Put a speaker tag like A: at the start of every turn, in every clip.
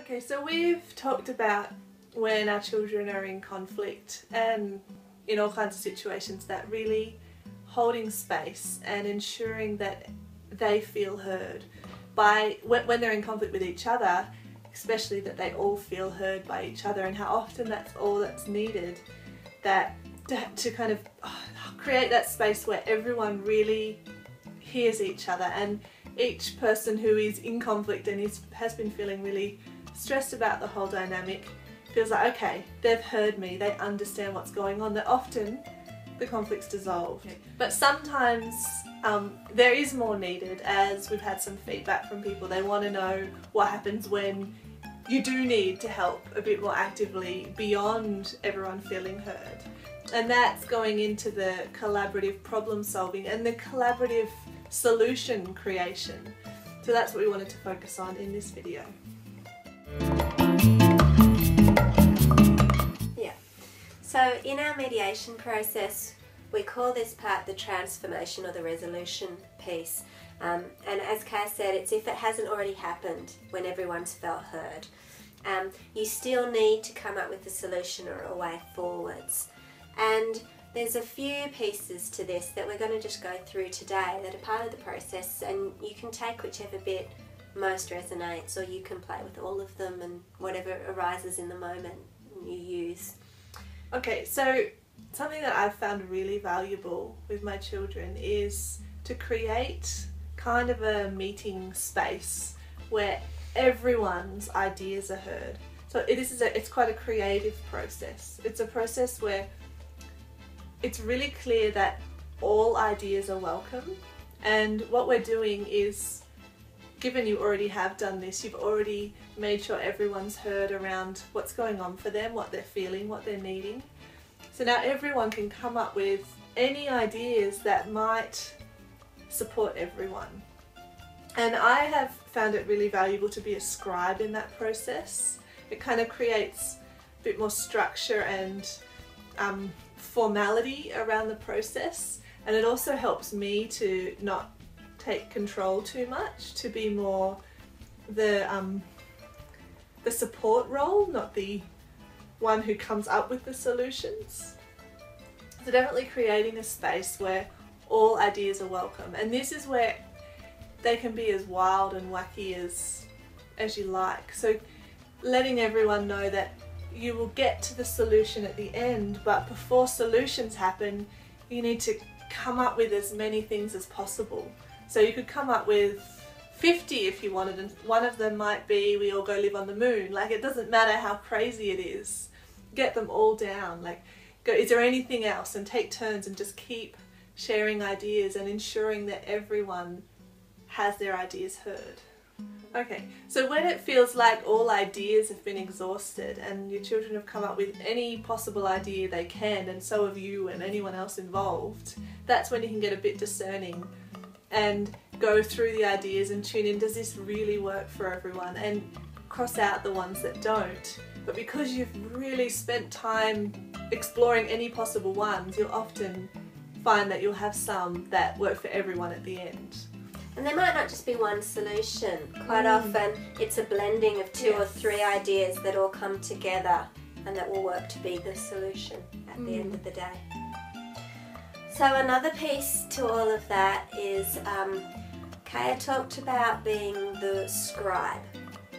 A: Okay, so we've talked about when our children are in conflict and in all kinds of situations, that really holding space and ensuring that they feel heard by when they're in conflict with each other, especially that they all feel heard by each other, and how often that's all that's needed, that to kind of create that space where everyone really hears each other, and each person who is in conflict and has been feeling really stressed about the whole dynamic feels like, okay, they've heard me, they understand what's going on, that often the conflict's dissolved. But sometimes there is more needed, as we've had some feedback from people. They want to know what happens when you do need to help a bit more actively beyond everyone feeling heard. And that's going into the collaborative problem solving and the collaborative solution creation. So that's what we wanted to focus on in this video.
B: So in our mediation process, we call this part the transformation or the resolution piece. And as Kaya said, it's if it hasn't already happened when everyone's felt heard. You still need to come up with a solution or a way forwards. And there's a few pieces to this that we're going to just go through today that are part of the process, and you can take whichever bit most resonates, or you can play with all of them and whatever arises in the moment you use.
A: Okay, so something that I've found really valuable with my children is to create kind of a meeting space where everyone's ideas are heard. So it's quite a creative process. It's a process where it's really clear that all ideas are welcome, and what we're doing is, given you already have done this, you've already made sure everyone's heard around what's going on for them, what they're feeling, what they're needing. So now everyone can come up with any ideas that might support everyone. And I have found it really valuable to be a scribe in that process. It kind of creates a bit more structure and formality around the process, and it also helps me to not take control too much, to be more the support role, not the one who comes up with the solutions. So definitely creating a space where all ideas are welcome, and this is where they can be as wild and wacky as you like. So letting everyone know that you will get to the solution at the end, but before solutions happen, you need to come up with as many things as possible. So you could come up with 50 if you wanted, and one of them might be we all go live on the moon. Like, it doesn't matter how crazy it is. Get them all down. Like, go, is there anything else? And take turns and just keep sharing ideas and ensuring that everyone has their ideas heard. Okay, so when it feels like all ideas have been exhausted and your children have come up with any possible idea they can, and so have you and anyone else involved, that's when you can get a bit discerning and go through the ideas and tune in, does this really work for everyone, and cross out the ones that don't. But because you've really spent time exploring any possible ones, you'll often find that you'll have some that work for everyone at the end.
B: And there might not just be one solution. Quite often it's a blending of two or three ideas that all come together and that will work to be the solution at the end of the day. So another piece to all of that is Kaya talked about being the scribe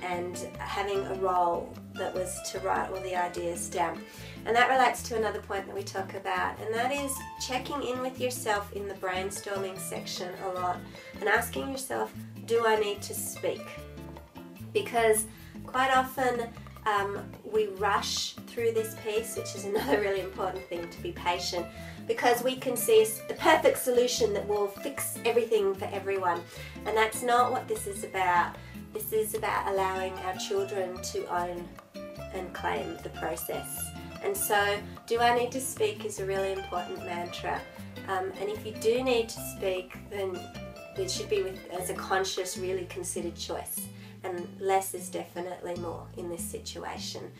B: and having a role that was to write all the ideas down. And that relates to another point that we talk about, and that is checking in with yourself in the brainstorming section a lot and asking yourself, do I need to speak? Because quite often we rush through this piece, which is another really important thing, to be patient, because we can see the perfect solution that will fix everything for everyone. And that's not what this is about. This is about allowing our children to own and claim the process. And so, do I need to speak is a really important mantra. And if you do need to speak, then it should be as a conscious, really considered choice. And less is definitely more in this situation.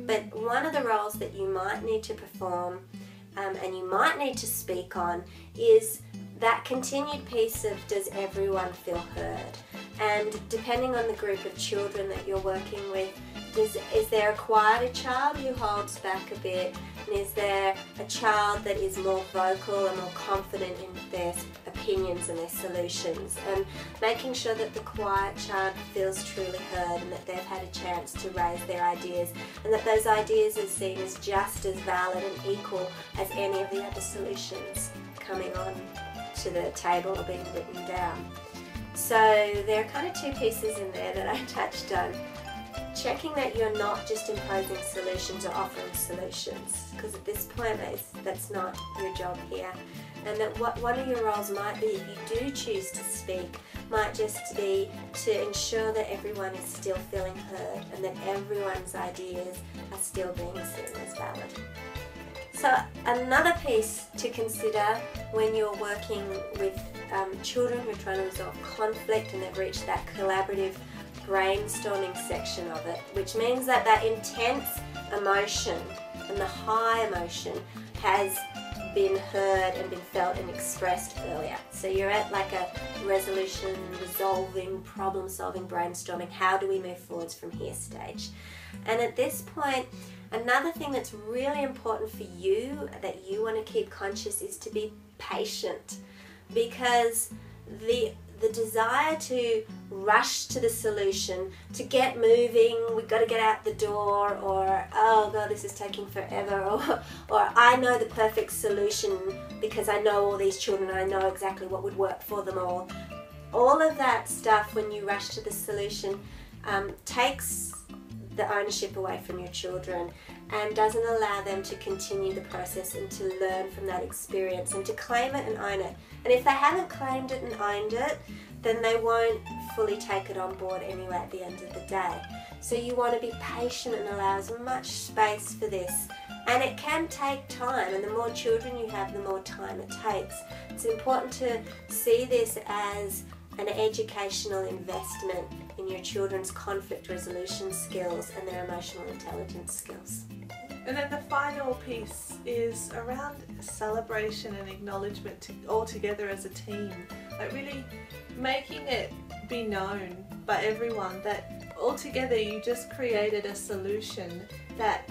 B: But one of the roles that you might need to perform and you might need to speak on is that continued piece of, does everyone feel heard? And depending on the group of children that you're working with, there a quieter child who holds back a bit? And is there a child that is more vocal and more confident in their opinions and their solutions? And making sure that the quiet child feels truly heard and that they've had a chance to raise their ideas, and that those ideas are seen as just as valid and equal as any of the other solutions coming on to the table or being written down. So there are kind of two pieces in there that I touched on. Checking that you're not just imposing solutions or offering solutions, because at this point that's not your job here. And that one of your roles might be, if you do choose to speak, might just be to ensure that everyone is still feeling heard and that everyone's ideas are still being seen as valid. So another piece to consider when you're working with children who are trying to resolve conflict and they've reached that collaborative brainstorming section of it, which means that that intense emotion and the high emotion has been heard and been felt and expressed earlier. So you're at like a resolution, resolving, problem solving, brainstorming, how do we move forwards from here stage. And at this point, another thing that's really important for you that you want to keep conscious is to be patient, because the desire to rush to the solution, to get moving, we've got to get out the door, or oh god, this is taking forever, or I know the perfect solution because I know all these children and I know exactly what would work for them all. All of that stuff, when you rush to the solution, takes the ownership away from your children and doesn't allow them to continue the process and to learn from that experience and to claim it and own it. And if they haven't claimed it and owned it, then they won't fully take it on board anyway at the end of the day. So you want to be patient and allow as much space for this. And it can take time, and the more children you have, the more time it takes. It's important to see this as an educational investment in your children's conflict resolution skills and their emotional intelligence skills.
A: And then the final piece is around celebration and acknowledgement all together as a team. Like really making it be known by everyone that all together you just created a solution that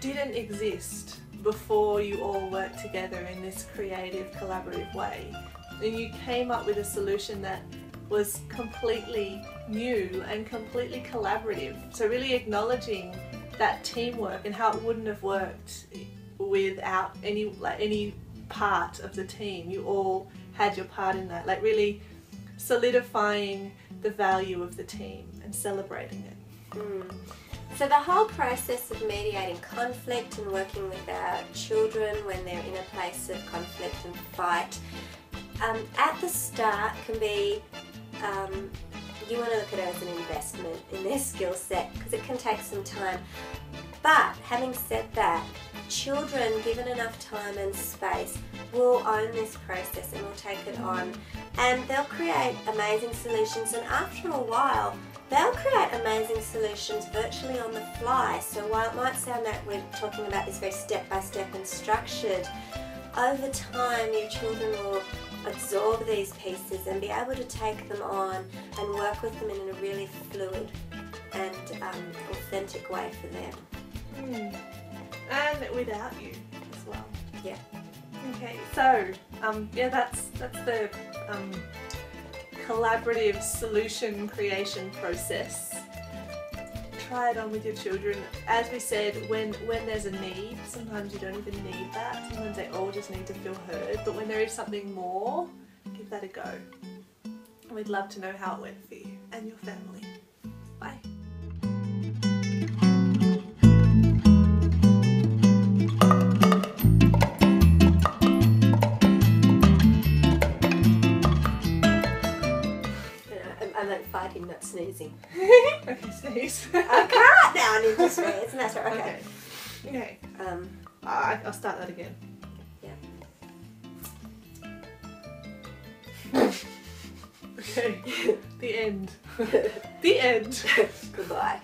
A: didn't exist before you all worked together in this creative, collaborative way. And you came up with a solution that was completely new and completely collaborative. So really acknowledging that teamwork and how it wouldn't have worked without any part of the team. You all had your part in that, like really solidifying the value of the team and celebrating it.
B: So the whole process of mediating conflict and working with our children when they're in a place of conflict and fight, at the start can be, you want to look at it as an investment in their skill set because it can take some time. But having said that, children, given enough time and space, will own this process and will take it on, and they'll create amazing solutions, and after a while they'll create amazing solutions virtually on the fly. So while it might sound that we're talking about this very step-by-step and structured, over time your children will absorb these pieces and be able to take them on and work with them in a really fluid and authentic way for them.
A: And without you as well.
B: Yeah.
A: Okay, so yeah, that's the collaborative solution creation process. Try it on with your children. As we said, when there's a need, sometimes you don't even need that. Sometimes they all just need to feel heard. But when there is something more, give that a go. We'd love to know how it went for you and your family. Bye.
B: I'm like fighting, not sneezing.
A: Okay, sneeze.
B: I can't now, I need to sneeze, and that's right.
A: Okay. I'll start that again.
B: Yeah.
A: Okay. The end. The end.
B: Goodbye.